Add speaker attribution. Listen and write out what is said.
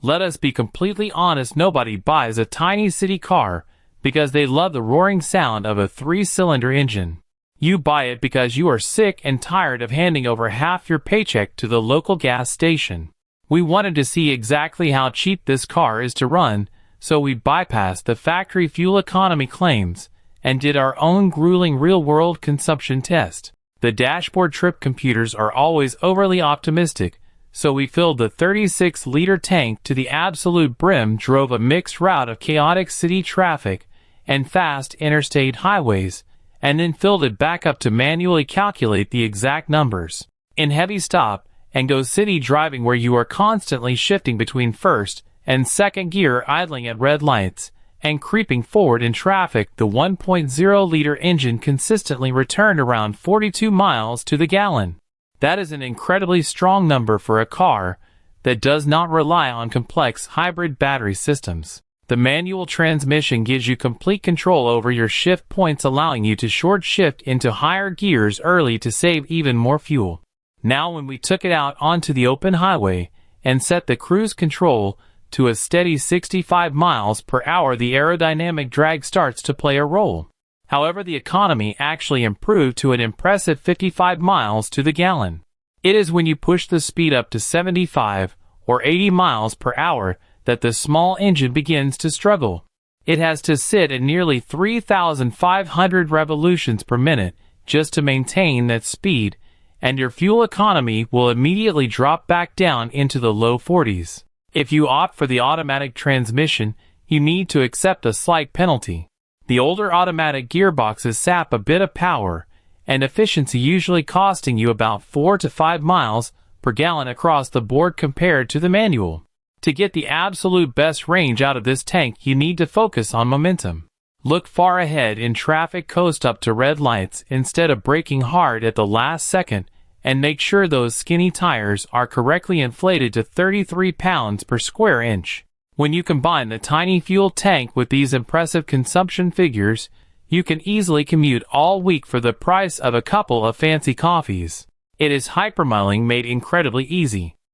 Speaker 1: Let us be completely honest, nobody buys a tiny city car because they love the roaring sound of a 3-cylinder engine. You buy it because you are sick and tired of handing over half your paycheck to the local gas station. We wanted to see exactly how cheap this car is to run, so we bypassed the factory fuel economy claims and did our own grueling real-world consumption test. The dashboard trip computers are always overly optimistic, so we filled the 36-liter tank to the absolute brim, drove a mixed route of chaotic city traffic and fast interstate highways, and then filled it back up to manually calculate the exact numbers. In heavy stop and go city driving where you are constantly shifting between first and second gear, idling at red lights, and creeping forward in traffic, the 1.0-liter engine consistently returned around 42 miles to the gallon. That is an incredibly strong number for a car that does not rely on complex hybrid battery systems. The manual transmission gives you complete control over your shift points, allowing you to short shift into higher gears early to save even more fuel. Now when we took it out onto the open highway and set the cruise control to a steady 65 miles per hour, the aerodynamic drag starts to play a role. However, the economy actually improved to an impressive 55 miles to the gallon. It is when you push the speed up to 75 or 80 miles per hour that the small engine begins to struggle. It has to sit at nearly 3,500 revolutions per minute just to maintain that speed, and your fuel economy will immediately drop back down into the low 40s. If you opt for the automatic transmission, you need to accept a slight penalty. The older automatic gearboxes sap a bit of power and efficiency, usually costing you about 4 to 5 miles per gallon across the board compared to the manual. To get the absolute best range out of this tank, you need to focus on momentum. Look far ahead in traffic, coast up to red lights instead of braking hard at the last second, and make sure those skinny tires are correctly inflated to 33 pounds per square inch. When you combine the tiny fuel tank with these impressive consumption figures, you can easily commute all week for the price of a couple of fancy coffees. It is hypermiling made incredibly easy.